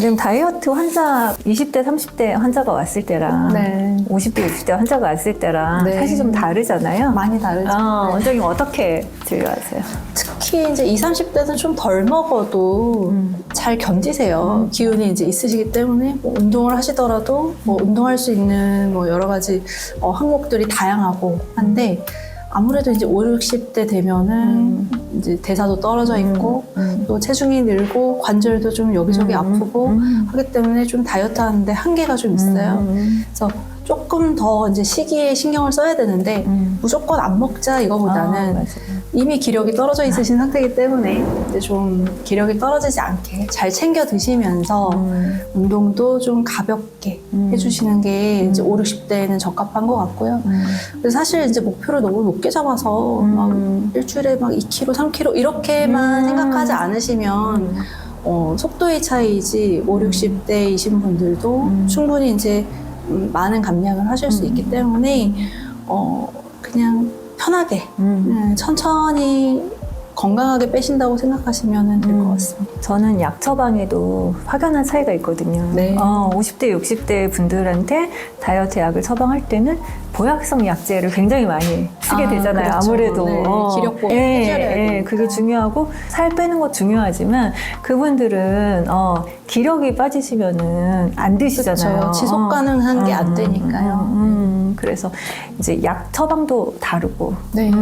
지금 다이어트 환자 20대, 30대 환자가 왔을 때랑 네. 50대, 60대 환자가 왔을 때랑 네. 사실 좀 다르잖아요. 많이 다르죠. 네. 원장님 어떻게 진료하세요? 특히 이제 20, 30대는 좀 덜 먹어도 잘 견디세요. 기운이 이제 있으시기 때문에 뭐 운동을 하시더라도 뭐 운동할 수 있는 뭐 여러 가지 항목들이 다양하고 한데 아무래도 이제 5, 60대 되면은 이제 대사도 떨어져 있고 또 체중이 늘고 관절도 좀 여기저기 아프고 하기 때문에 좀 다이어트 하는데 한계가 좀 있어요. 그래서 조금 더 이제 시기에 신경을 써야 되는데 무조건 안 먹자 이거보다는 이미 기력이 떨어져 있으신 상태이기 때문에 이제 좀 기력이 떨어지지 않게 잘 챙겨 드시면서 운동도 좀 가볍게 해주시는 게 이제 5, 60대에는 적합한 것 같고요. 그래서 사실 이제 목표를 너무 높게 잡아서 막 일주일에 막 2kg, 3kg 이렇게만 생각하지 않으시면 속도의 차이지 5, 60대이신 분들도 충분히 이제 많은 감량을 하실 수 있기 때문에 그냥 편하게 천천히 건강하게 빼신다고 생각하시면 될 것 같습니다. 저는 약 처방에도 확연한 차이가 있거든요. 네. 50대, 60대 분들한테 다이어트 약을 처방할 때는 보약성 약제를 굉장히 많이 쓰게 되잖아요. 그렇죠. 아무래도 네. 기력 보호 해줘야 되니까. 그게 중요하고 살 빼는 것 중요하지만 그분들은 기력이 빠지시면은 안 드시잖아요. 그렇죠. 지속 가능한 게 안 되니까요. 그래서 이제 약 처방도 다르고 네.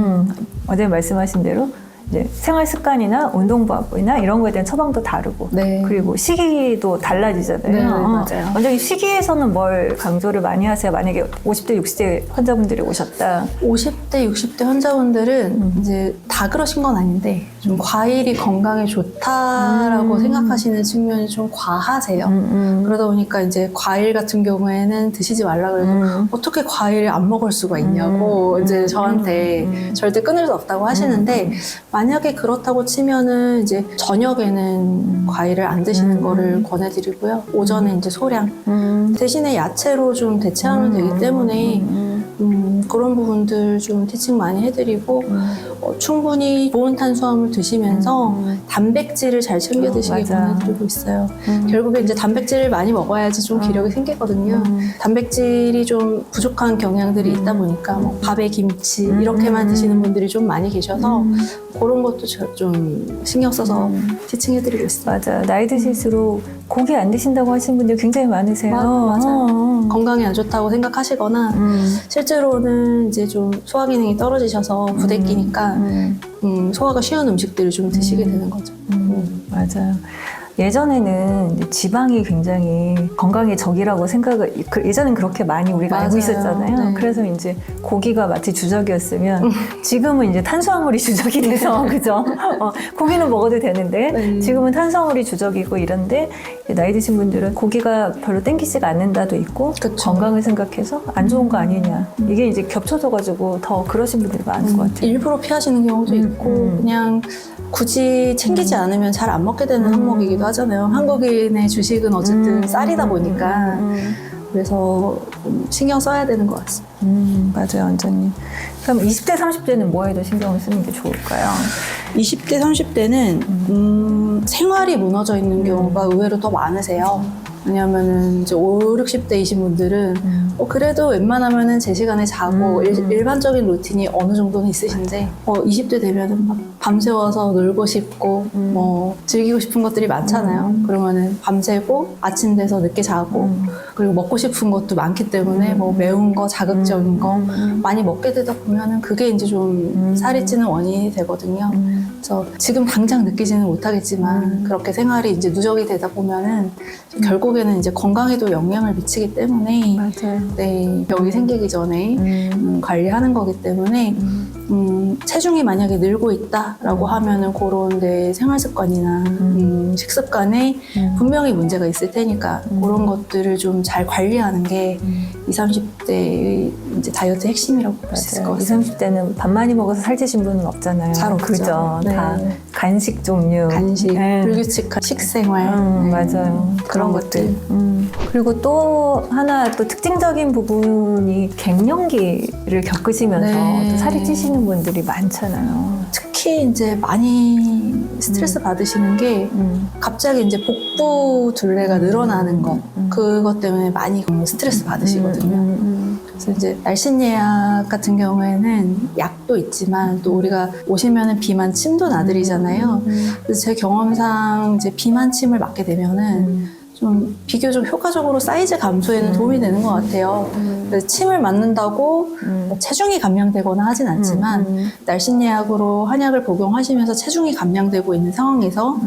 어제 말씀하신 대로 이제 생활 습관이나 운동법이나 이런 거에 대한 처방도 다르고 네. 그리고 시기도 달라지잖아요. 네, 맞아요. 원장님 시기에서는 뭘 강조를 많이 하세요? 만약에 50대, 60대 환자분들이 오셨다. 50대, 60대 환자분들은 이제 다 그러신 건 아닌데 좀 과일이 건강에 좋다라고 생각하시는 측면이 좀 과하세요. 그러다 보니까 이제 과일 같은 경우에는 드시지 말라 그래도 어떻게 과일을 안 먹을 수가 있냐고 이제 저한테 절대 끊을 수 없다고 하시는데 만약에 그렇다고 치면은 이제 저녁에는 과일을 안 드시는 거를 권해드리고요. 오전에 이제 소량 대신에 야채로 좀 대체하면 되기 때문에 그런 부분들 좀 티칭 많이 해드리고 충분히 좋은 탄수화물 드시면서 단백질을 잘 챙겨 드시게 맞아. 권해드리고 있어요. 결국에 이제 단백질을 많이 먹어야지 좀 기력이 생기거든요. 단백질이 좀 부족한 경향들이 있다 보니까 뭐 밥에 김치 이렇게만 드시는 분들이 좀 많이 계셔서 그런 것도 좀 신경 써서 티칭해드리고 있습니다. 맞아. 나이 드실수록 고기 안 드신다고 하시는 분들 굉장히 많으세요. 맞아요. 건강에 안 좋다고 생각하시거나 실제로는 이제 좀 소화 기능이 떨어지셔서 부대끼니까 소화가 쉬운 음식들을 좀 드시게 되는 거죠. 맞아요. 예전에는 이제 지방이 굉장히 건강의 적이라고 생각을 예전엔 그렇게 많이 우리가 알고 맞아요. 있었잖아요. 네. 그래서 이제 고기가 마치 주적이었으면 지금은 이제 탄수화물이 주적이 돼서 그죠? 고기는 먹어도 되는데 지금은 탄수화물이 주적이고 이런데 나이 드신 분들은 고기가 별로 땡기지가 않는다도 있고 그쵸. 건강을 생각해서 안 좋은 거 아니냐 이게 이제 겹쳐져가지고 더 그러신 분들이 많은 것 같아요. 일부러 피하시는 경우도 있고 그냥 굳이 챙기지 않으면 잘 안 먹게 되는 항목이기도 하잖아요. 한국인의 주식은 어쨌든 쌀이다 보니까 그래서 신경 써야 되는 것 같습니다. 맞아요, 원장님. 그럼 20대, 30대는 뭐에 더 신경을 쓰는 게 좋을까요? 20대, 30대는 생활이 무너져 있는 경우가 의외로 더 많으세요. 왜냐하면은 이제 5, 60대이신 분들은 그래도 웬만하면은 제 시간에 자고 일반적인 루틴이 어느 정도는 있으신데 20대 되면은 막 밤새워서 놀고 싶고 뭐 즐기고 싶은 것들이 많잖아요. 그러면은 밤새고 아침 돼서 늦게 자고 그리고 먹고 싶은 것도 많기 때문에 뭐 매운 거, 자극적인 거 많이 먹게 되다 보면은 그게 이제 좀 살이 찌는 원인이 되거든요. 그래서 지금 당장 느끼지는 못하겠지만 그렇게 생활이 이제 누적이 되다 보면은 결국에는 이제 건강에도 영향을 미치기 때문에 맞아요. 네, 병이 생기기 전에 관리하는 거기 때문에 체중이 만약에 늘고 있다라고 하면은 그런 내 생활 습관이나 식습관에 분명히 문제가 있을 테니까 그런 것들을 좀 잘 관리하는 게 20, 30대의 이제 다이어트 핵심이라고 볼 수 있을 것 같아요. 20, 30대는 밥 많이 먹어서 살찌신 분은 없잖아요. 잘 없죠. 그죠? 네. 다 간식 종류. 간식, 네. 불규칙한 식생활 맞아요. 그런 것들. 그리고 또 하나 또 특징적인 부분이 갱년기를 겪으시면서 네. 또 살이 찌시는 분들이 많잖아요. 특히 특히 이제 많이 스트레스 받으시는 게 갑자기 이제 복부 둘레가 늘어나는 것 그것 때문에 많이 스트레스 받으시거든요. 그래서 이제 날씬예약 같은 경우에는 약도 있지만 또 우리가 오시면은 비만침도 나들이잖아요. 그래서 제 경험상 이제 비만침을 맞게 되면은 좀 비교적 효과적으로 사이즈 감소에는 도움이 되는 것 같아요. 그래서 침을 맞는다고 뭐 체중이 감량되거나 하진 않지만 날씬예약으로 한약을 복용하시면서 체중이 감량되고 있는 상황에서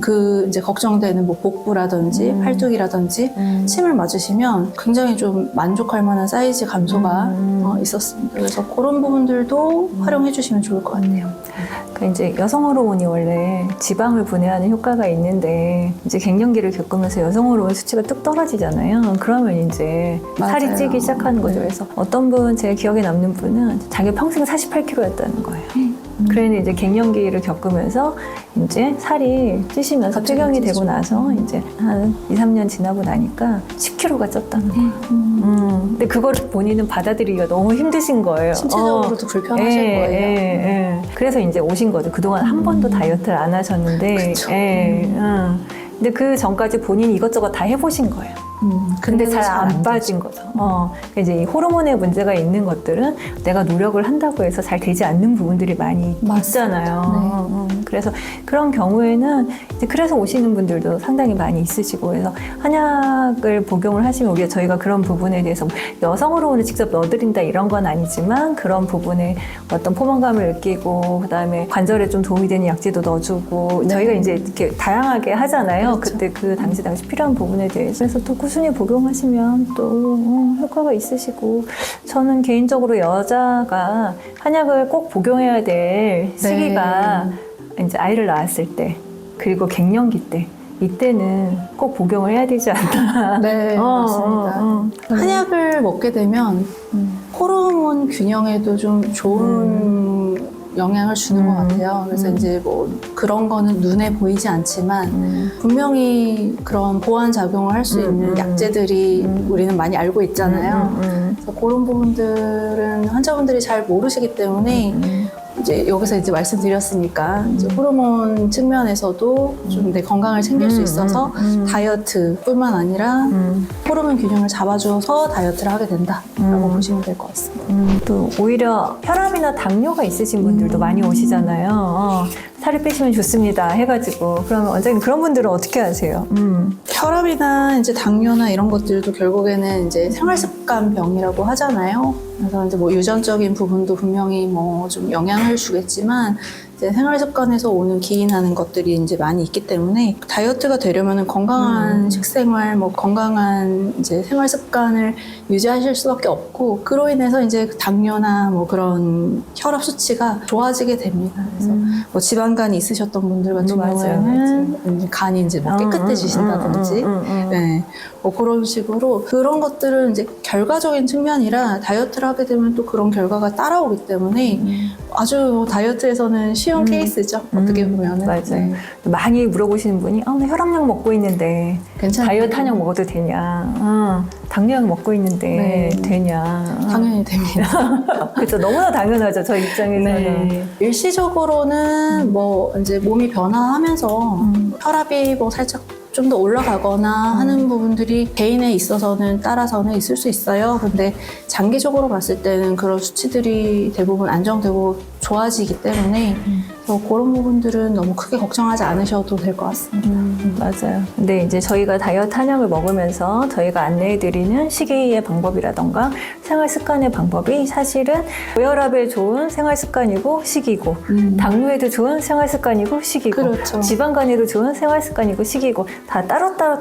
그 이제 걱정되는 뭐 복부라든지 팔뚝이라든지 침을 맞으시면 굉장히 좀 만족할 만한 사이즈 감소가 있었습니다. 그래서 그런 부분들도 활용해 주시면 좋을 것 같아요. 그 이제 여성 호르몬이 원래 지방을 분해하는 효과가 있는데 이제 갱년기를 겪으면서 여성 호르몬 수치가 뚝 떨어지잖아요. 그러면 이제 살이 맞아요. 찌기 시작하는 거죠. 그래서 어떤 분 제 기억에 남는 분은 자기 평생 48kg였다는 거예요. 그런데 이제 갱년기를 겪으면서 이제 살이 찌시면서 갑자기 폐경이 찌죠. 되고 나서 이제 한 2, 3년 지나고 나니까 10kg가 쪘다는 거예요. 근데 그거를 본인은 받아들이기가 너무 힘드신 거예요. 신체적으로도 불편하실 거예요. 그래서 이제 오신 거죠. 그동안 한 번도 다이어트를 안 하셨는데. 그쵸. 근데 그 전까지 본인이 이것저것 다 해보신 거예요. 근데 잘 안 빠진 거죠. 이제 이 호르몬에 문제가 있는 것들은 내가 노력을 한다고 해서 잘 되지 않는 부분들이 많이 맞습니다. 있잖아요. 그래서 그런 경우에는 이제 그래서 오시는 분들도 상당히 많이 있으시고 그래서 한약을 복용을 하시면 우리가 저희가 그런 부분에 대해서 여성 호르몬을 직접 넣어드린다 이런 건 아니지만 그런 부분에 어떤 포만감을 느끼고 그다음에 관절에 좀 도움이 되는 약재도 넣어주고 저희가 이제 이렇게 다양하게 하잖아요. 그렇죠. 그때 그 당시 필요한 부분에 대해서 그래서 또 꾸준히 복용하시면 또 효과가 있으시고 저는 개인적으로 여자가 한약을 꼭 복용해야 될 시기가 이제 아이를 낳았을 때 그리고 갱년기 때 이때는 꼭 복용을 해야 되지 않나. 네, 맞습니다. 한약을 먹게 되면 호르몬 균형에도 좀 좋은 영향을 주는 것 같아요. 그래서 이제 뭐 그런 거는 눈에 보이지 않지만 분명히 그런 보완 작용을 할 수 있는 약재들이 우리는 많이 알고 있잖아요. 그래서 그런 부분들은 환자분들이 잘 모르시기 때문에 이제 여기서 이제 말씀드렸으니까 이제 호르몬 측면에서도 좀 내 건강을 챙길 수 있어서 다이어트뿐만 아니라 호르몬 균형을 잡아줘서 다이어트를 하게 된다라고 보시면 될 것 같습니다. 또 오히려 혈압이나 당뇨가 있으신 분들도 많이 오시잖아요. 살을 빼시면 좋습니다 해가지고 그러면 원장님 그런 분들은 어떻게 하세요? 혈압이나 이제 당뇨나 이런 것들도 결국에는 이제 생활습관병이라고 하잖아요. 그래서 이제 뭐 유전적인 부분도 분명히 뭐 좀 영향을 주겠지만 이제 생활습관에서 오는 기인하는 것들이 이제 많이 있기 때문에 다이어트가 되려면은 건강한 식생활, 뭐 건강한 이제 생활습관을 유지하실 수밖에 없고 그로 인해서 이제 당뇨나 뭐 그런 혈압 수치가 좋아지게 됩니다. 그래서 뭐 지방간이 있으셨던 분들 같은 경우에는 이제 간이 이제 뭐 깨끗해지신다든지, 네, 뭐 그런 식으로 그런 것들은 이제 결과적인 측면이라 다이어트를 하게 되면 또 그런 결과가 따라오기 때문에 아주 다이어트에서는 쉬운 케이스죠. 어떻게 보면은. 맞아요. 네. 많이 물어보시는 분이 나 혈압약 먹고 있는데 괜찮아요. 다이어트 한약 먹어도 되냐? 당뇨약 먹고 있는데 되냐? 당연히 됩니다. 그렇죠. 너무나 당연하죠. 저희 입장에서는. 네. 일시적으로는 뭐 이제 몸이 변화하면서 혈압이 뭐 살짝 좀 더 올라가거나 하는 부분들이 개인에 있어서는 따라서는 있을 수 있어요. 근데 장기적으로 봤을 때는 그런 수치들이 대부분 안정되고 좋아지기 때문에 그래서 그런 부분들은 너무 크게 걱정하지 않으셔도 될 것 같습니다. 맞아요. 근데 이제 저희가 다이어트 한약을 먹으면서 저희가 안내해드리는 식이의 방법이라던가 생활 습관의 방법이 사실은 고혈압에 좋은 생활 습관이고 식이고 당뇨에도 좋은 생활 습관이고 식이고 그렇죠. 지방간에도 좋은 생활 습관이고 식이고 다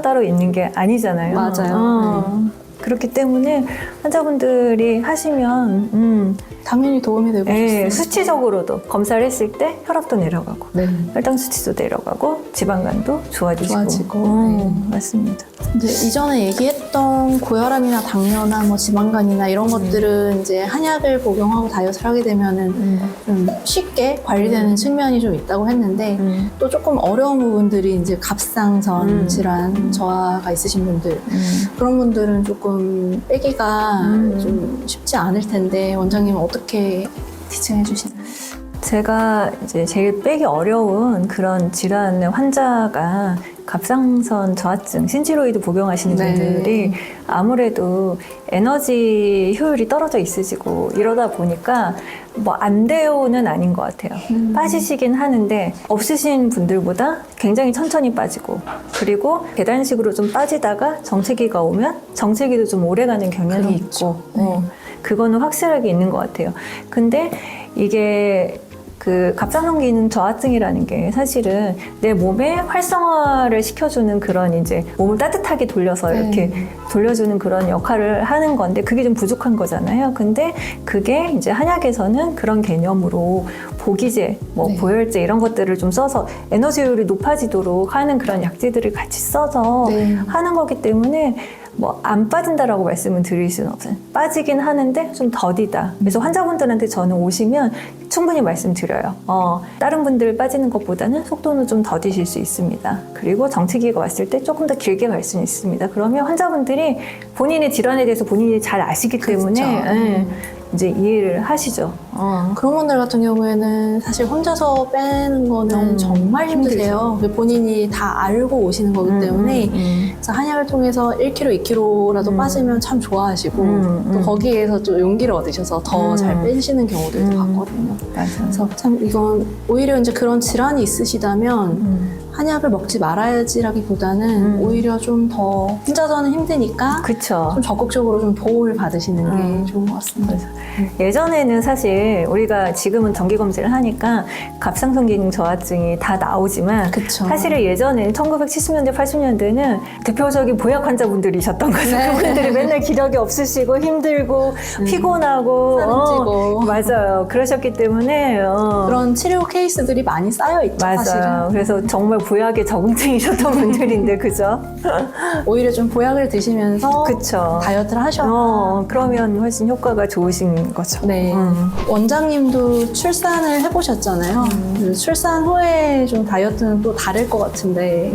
따로 있는 게 아니잖아요. 맞아요. 그렇기 때문에 환자분들이 하시면 당연히 도움이 되고 싶습니다. 수치적으로도 검사를 했을 때 혈압도 내려가고 네. 혈당 수치도 내려가고 지방간도 좋아지고 네. 맞습니다. 이제 이전에 얘기했던 고혈압이나 당뇨나 뭐 지방간이나 이런 것들은 이제 한약을 복용하고 다이어트를 하게 되면은 좀 쉽게 관리되는 측면이 좀 있다고 했는데 또 조금 어려운 부분들이 이제 갑상선 질환 저하가 있으신 분들 그런 분들은 조금 빼기가 좀 쉽지 않을 텐데 원장님은 어떻게 티칭해 주시나요? 제가 이제 제일 빼기 어려운 그런 질환의 환자가 갑상선 저하증, 신지로이드 복용하시는 네. 분들이 아무래도 에너지 효율이 떨어져 있으시고 이러다 보니까 뭐 안 돼요는 아닌 것 같아요. 빠지시긴 하는데 없으신 분들보다 굉장히 천천히 빠지고 그리고 계단식으로 좀 빠지다가 정체기가 오면 정체기도 좀 오래 가는 경향이 그렇죠. 있고 그거는 확실하게 있는 것 같아요. 근데 이게 그 갑상선 기능 저하증이라는 게 사실은 내 몸에 활성화를 시켜주는 그런 이제 몸을 따뜻하게 돌려서 이렇게 돌려주는 그런 역할을 하는 건데 그게 좀 부족한 거잖아요. 근데 그게 이제 한약에서는 그런 개념으로 보기제, 뭐 보혈제 이런 것들을 좀 써서 에너지율이 높아지도록 하는 그런 약재들을 같이 써서 하는 거기 때문에 뭐 안 빠진다라고 말씀을 드릴 수는 없어요. 빠지긴 하는데 좀 더디다. 그래서 환자분들한테 저는 오시면 충분히 말씀드려요. 다른 분들 빠지는 것보다는 속도는 좀 더디실 수 있습니다. 그리고 정체기가 왔을 때 조금 더 길게 갈 수는 있습니다. 그러면 환자분들이 본인의 질환에 대해서 본인이 잘 아시기 때문에 이제 이해를 하시죠. 그런 분들 같은 경우에는 사실 혼자서 빼는 거는 정말 힘드세요. 본인이 다 알고 오시는 거기 때문에 그래서 한약을 통해서 1kg, 2kg라도 빠지면 참 좋아하시고 또 거기에서 좀 용기를 얻으셔서 더 잘 빼시는 경우들도 봤거든요. 맞아요. 그래서 참 이건 오히려 이제 그런 질환이 있으시다면 한약을 먹지 말아야지라기보다는 오히려 좀 더 혼자서는 힘드니까 그쵸. 좀 적극적으로 좀 도움을 받으시는 게 좋은 것 같습니다. 예전에는 사실 우리가 지금은 정기검진을 하니까 갑상선 기능 저하증이 다 나오지만 그쵸. 사실은 예전에는 1970년대, 80년대는 대표적인 보약 환자분들이셨던 거죠. 그분들이 맨날 기력이 없으시고 힘들고 피곤하고 살은 찌고. 맞아요. 그러셨기 때문에 그런 치료 케이스들이 많이 쌓여있죠, 맞아요. 사실은. 그래서 정말 보약에 적응증이셨던 분들인데 그죠? 오히려 좀 보약을 드시면서 그쵸. 다이어트를 하셔야 그러면 훨씬 효과가 좋으신 거죠. 네. 원장님도 출산을 해보셨잖아요. 그 출산 후에 좀 다이어트는 또 다를 것 같은데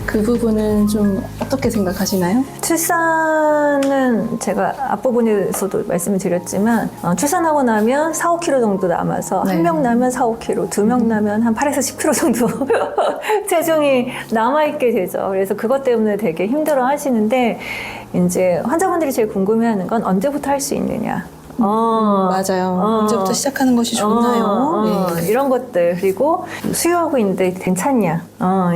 그 부분은 좀 어떻게 생각하시나요? 출산은 제가 앞부분에서도 말씀을 드렸지만 출산하고 나면 4, 5kg 정도 남아서 한 명 나면 4, 5kg, 두 명 나면 한 8에서 10kg 정도 체중이 남아있게 되죠. 그래서 그것 때문에 되게 힘들어 하시는데 이제 환자분들이 제일 궁금해하는 건 언제부터 할 수 있느냐. 맞아요. 언제부터 시작하는 것이 좋나요? 네. 이런 것들 그리고 수유하고 있는데 괜찮냐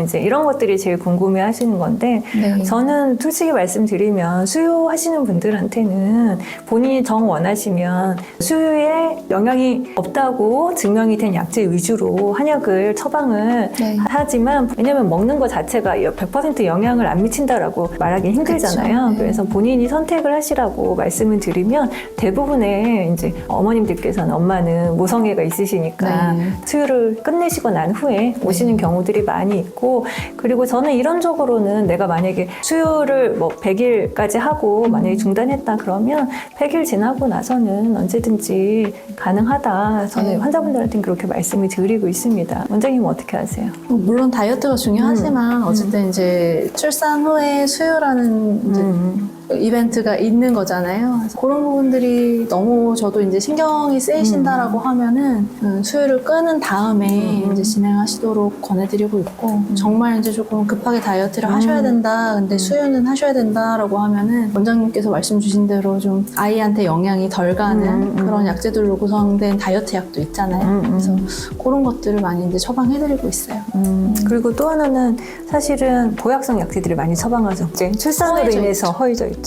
이제 이런 것들이 제일 궁금해 하시는 건데 네. 저는 솔직히 말씀드리면 수유하시는 분들한테는 본인이 정 원하시면 수유에 영향이 없다고 증명이 된 약재 위주로 한약을 처방을 하지만 왜냐면 먹는 것 자체가 100% 영향을 안 미친다라고 말하기 힘들잖아요. 그쵸. 그래서 본인이 선택을 하시라고 말씀을 드리면 대부분의 이제 어머님들께서는 엄마는 모성애가 있으시니까 수유를 끝내시고 난 후에 오시는 경우들이 많이 있고 그리고 저는 이론적으로는 내가 만약에 수유를 뭐 100일까지 하고 만약에 중단했다 그러면 100일 지나고 나서는 언제든지 가능하다. 저는 환자분들한테는 그렇게 말씀을 드리고 있습니다. 원장님은 어떻게 하세요? 물론 다이어트가 중요하지만 어쨌든 이제 출산 후에 수유라는 이제 이벤트가 있는 거잖아요. 그래서 그런 부분들이 너무 저도 이제 신경이 쓰이신다라고 하면은 수유를 끄는 다음에 이제 진행하시도록 권해드리고 있고 정말 이제 조금 급하게 다이어트를 하셔야 된다. 근데 수유는 하셔야 된다라고 하면은 원장님께서 말씀 주신 대로 좀 아이한테 영향이 덜 가는 그런 약재들로 구성된 다이어트 약도 있잖아요. 그래서 그런 것들을 많이 이제 처방해드리고 있어요. 그리고 또 하나는 사실은 보약성 약재들이 많이 처방하죠. 이제 출산으로 허해져 인해서 허해져 있죠.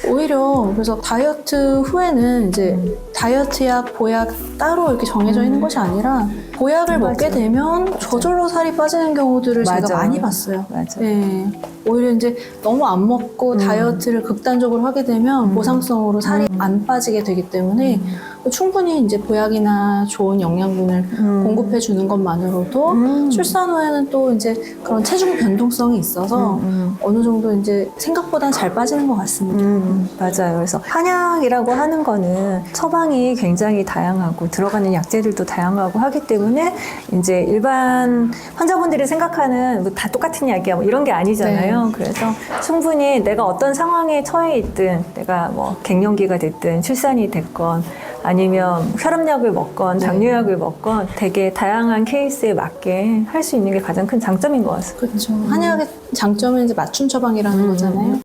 오히려 그래서 다이어트 후에는 이제 다이어트 약, 보약 따로 이렇게 정해져 있는 것이 아니라 보약을 먹게 되면 저절로 살이 빠지는 경우들을 제가 많이 봤어요. 맞아. 네. 오히려 이제 너무 안 먹고 다이어트를 극단적으로 하게 되면 보상성으로 살이 안 빠지게 되기 때문에 충분히 이제 보약이나 좋은 영양분을 공급해 주는 것만으로도 출산 후에는 또 이제 그런 체중 변동성이 있어서 어느 정도 이제 생각보다 잘 빠지는 것 같습니다. 맞아요. 그래서 한약이라고 하는 거는 처방이 굉장히 다양하고 들어가는 약재들도 다양하고 하기 때문에 이제 일반 환자분들이 생각하는 뭐 다 똑같은 약이야 뭐 이런 게 아니잖아요. 그래서 충분히 내가 어떤 상황에 처해 있든 내가 뭐 갱년기가 됐든 출산이 됐건 아니면 혈압약을 먹건 당뇨약을 먹건 되게 다양한 케이스에 맞게 할 수 있는 게 가장 큰 장점인 것 같습니다. 그렇죠. 한약의 장점은 이제 맞춤 처방이라는 거잖아요.